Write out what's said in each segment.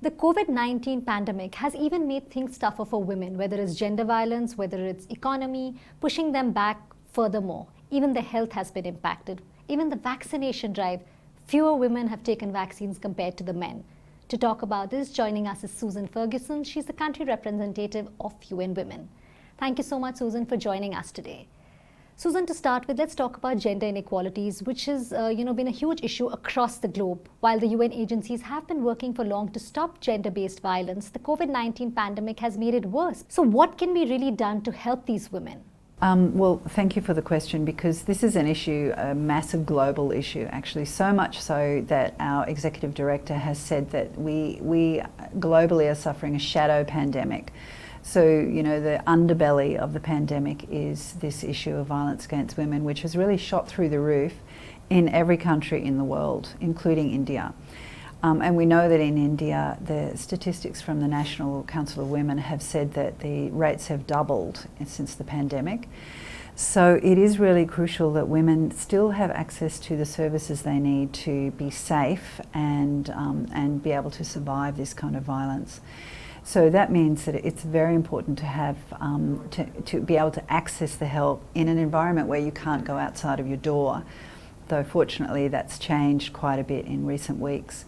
The COVID-19 pandemic has even made things tougher for women, whether it's gender violence, whether it's economy, pushing them back furthermore. Even their health has been impacted. Even the vaccination drive, fewer women have taken vaccines compared to the men. To talk about this, joining us is Susan Ferguson. She's the country representative of UN Women. Thank you so much, Susan, for joining us today. Susan, to start with, let's talk about gender inequalities, which has been a huge issue across the globe. While the UN agencies have been working for long to stop gender-based violence, the COVID-19 pandemic has made it worse. So what can be really done to help these women? Well, thank you for the question, because this is an issue, a massive global issue, actually, so much so that our executive director has said that we globally are suffering a shadow pandemic. So, the underbelly of the pandemic is this issue of violence against women, which has really shot through the roof in every country in the world, including India. And we know that in India, the statistics from the National Council of Women have said that the rates have doubled since the pandemic. So it is really crucial that women still have access to the services they need to be safe and be able to survive this kind of violence. So that means that it's very important to have to be able to access the help in an environment where you can't go outside of your door, though fortunately that's changed quite a bit in recent weeks.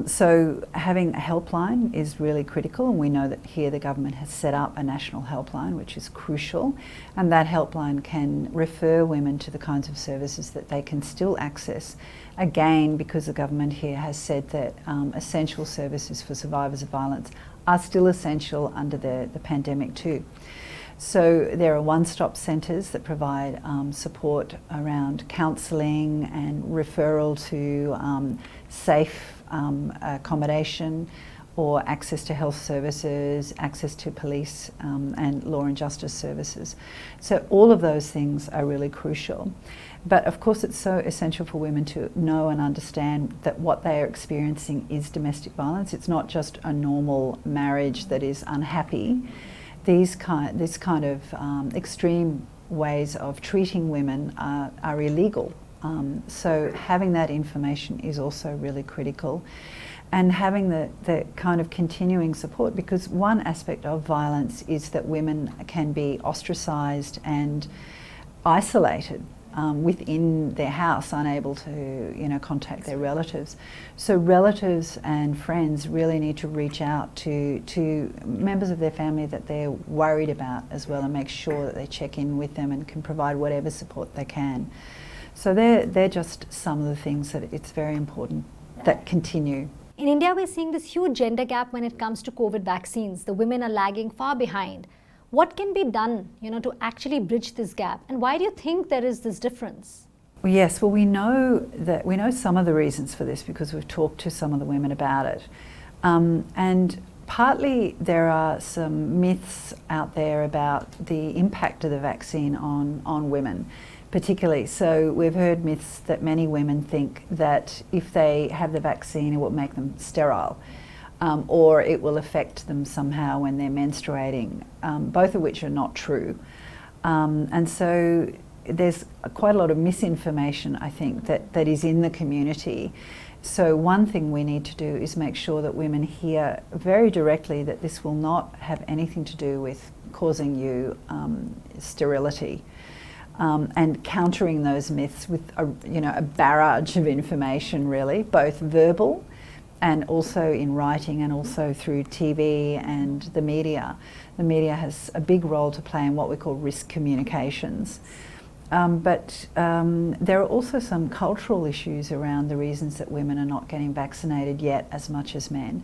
So having a helpline is really critical, and we know that here the government has set up a national helpline, which is crucial, and that helpline can refer women to the kinds of services that they can still access, again because the government here has said that essential services for survivors of violence are still essential under the pandemic too. So there are one-stop centres that provide support around counselling and referral to safe accommodation, or access to health services, access to police and law and justice services. So all of those things are really crucial. But of course it's so essential for women to know and understand that what they are experiencing is domestic violence. It's not just a normal marriage that is unhappy. This kind of extreme ways of treating women are illegal. So having that information is also really critical, and having the kind of continuing support, because one aspect of violence is that women can be ostracised and isolated within their house, unable to contact their relatives. So relatives and friends really need to reach out to members of their family that they're worried about as well, and make sure that they check in with them and can provide whatever support they can. So they're just some of the things that it's very important that continue. In India, we're seeing this huge gender gap when it comes to COVID vaccines. The women are lagging far behind. What can be done, to actually bridge this gap? And why do you think there is this difference? Yes, well, we know some of the reasons for this because we've talked to some of the women about it. And partly there are some myths out there about the impact of the vaccine on women, particularly. So we've heard myths that many women think that if they have the vaccine, it will make them sterile. Or it will affect them somehow when they're menstruating, both of which are not true. And so there's quite a lot of misinformation, I think, that is in the community. So one thing we need to do is make sure that women hear very directly that this will not have anything to do with causing you sterility. And countering those myths with a barrage of information, really, both verbal and also in writing, and also through TV and the media. The media has a big role to play in what we call risk communications. But there are also some cultural issues around the reasons that women are not getting vaccinated yet as much as men.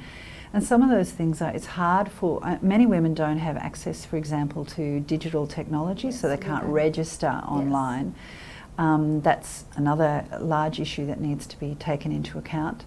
And some of those things it's hard for, many women don't have access, for example, to digital technology, so they can't register online. That's another large issue that needs to be taken into account.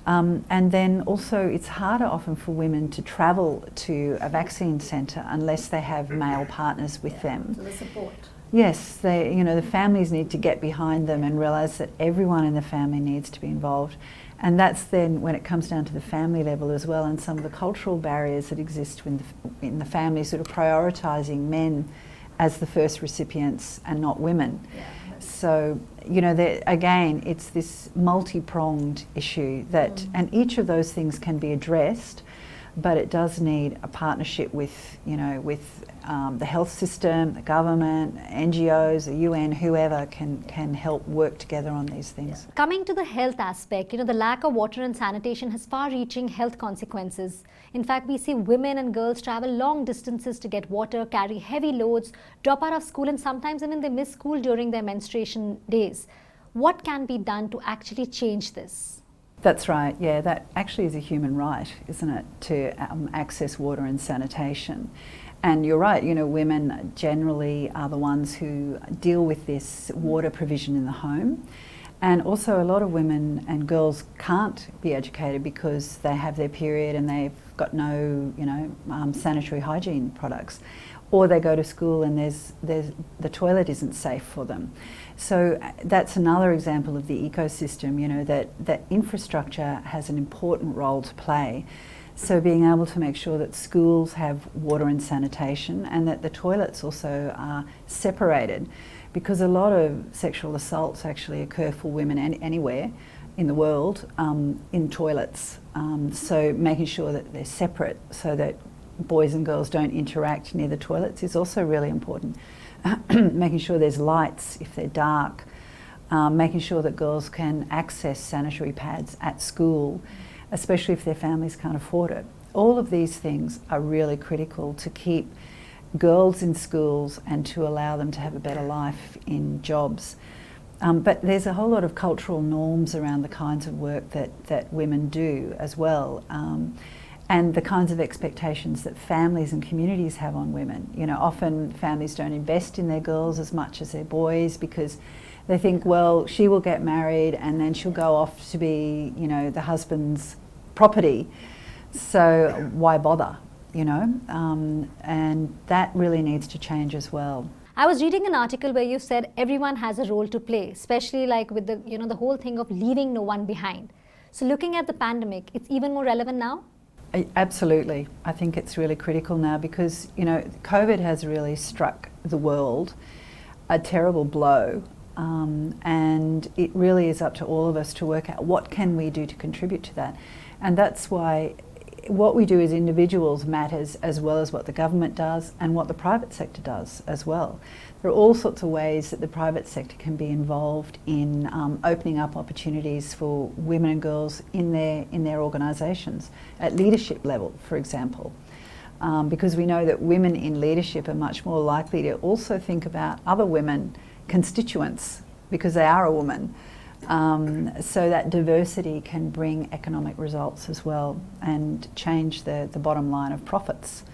And then also it's harder often for women to travel to a vaccine centre unless they have male partners with them. So the support. Yes, the families need to get behind them and realise that everyone in the family needs to be involved. And that's then when it comes down to the family level as well, and some of the cultural barriers that exist in the family, sort of prioritising men as the first recipients and not women. Yeah. So, you know, again, it's this multi-pronged issue that, and each of those things can be addressed, but it does need a partnership with, you know, with the health system, the government, NGOs, the UN, whoever can help work together on these things. Coming to the health aspect, you know, the lack of water and sanitation has far-reaching health consequences. In fact, we see women and girls travel long distances to get water, carry heavy loads, drop out of school, and sometimes even they miss school during their menstruation days. What can be done to actually change this? That's right, yeah, that actually is a human right, isn't it, to access water and sanitation. And you're right, you know, women generally are the ones who deal with this water provision in the home. And also a lot of women and girls can't be educated because they have their period and they've got no, you know, sanitary hygiene products. Or they go to school and the toilet isn't safe for them. So that's another example of the ecosystem, you know, that infrastructure has an important role to play. So being able to make sure that schools have water and sanitation and that the toilets also are separated, because a lot of sexual assaults actually occur for women anywhere in the world in toilets. So making sure that they're separate so that boys and girls don't interact near the toilets is also really important. Making sure there's lights if they're dark, making sure that girls can access sanitary pads at school, especially if their families can't afford it. All of these things are really critical to keep girls in schools and to allow them to have a better life in jobs. But there's a whole lot of cultural norms around the kinds of work that women do as well. And the kinds of expectations that families and communities have on women. You know, often families don't invest in their girls as much as their boys because they think, well, she will get married and then she'll go off to be, you know, the husband's property. So why bother, you know? And that really needs to change as well. I was reading an article where you said everyone has a role to play, especially like with the, you know, the whole thing of leaving no one behind. So looking at the pandemic, it's even more relevant now? Absolutely. I think it's really critical now because, you know, COVID has really struck the world a terrible blow, and it really is up to all of us to work out what can we do to contribute to that. And that's why what we do as individuals matters as well as what the government does and what the private sector does as well. There are all sorts of ways that the private sector can be involved in opening up opportunities for women and girls in their organisations at leadership level, for example. Because we know that women in leadership are much more likely to also think about other women constituents because they are a woman. So that diversity can bring economic results as well and change the bottom line of profits.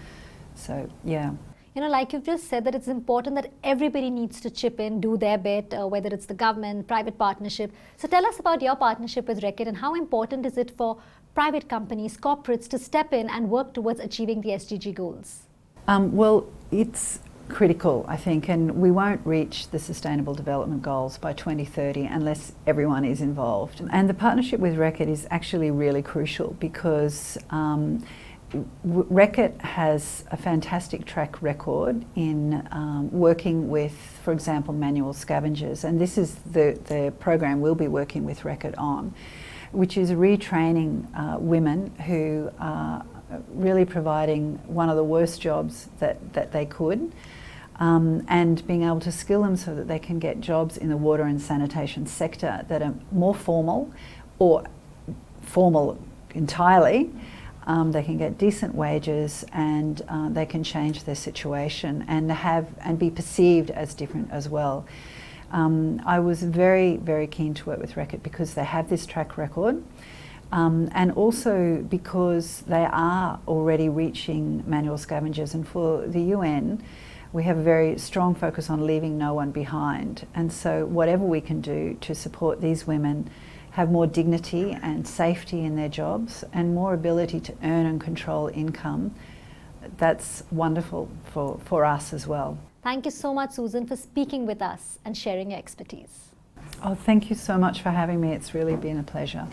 So, yeah. You know, like you've just said, that it's important that everybody needs to chip in, do their bit, whether it's the government, private partnership. So tell us about your partnership with Reckitt and how important is it for private companies, corporates to step in and work towards achieving the SDG goals? Well, it's critical, I think, and we won't reach the Sustainable Development Goals by 2030 unless everyone is involved. And the partnership with Reckitt is actually really crucial because Reckitt has a fantastic track record in working with, for example, manual scavengers, and this is the program we'll be working with Reckitt on, which is retraining women who are really providing one of the worst jobs that they could, and being able to skill them so that they can get jobs in the water and sanitation sector that are more formal or formal entirely. They can get decent wages and they can change their situation and be perceived as different as well. I was very, very keen to work with Reckitt because they have this track record. And also because they are already reaching manual scavengers, and for the UN we have a very strong focus on leaving no one behind, and so whatever we can do to support these women have more dignity and safety in their jobs and more ability to earn and control income, that's wonderful for us as well. Thank you so much, Susan, for speaking with us and sharing your expertise. Oh, thank you so much for having me. It's really been a pleasure.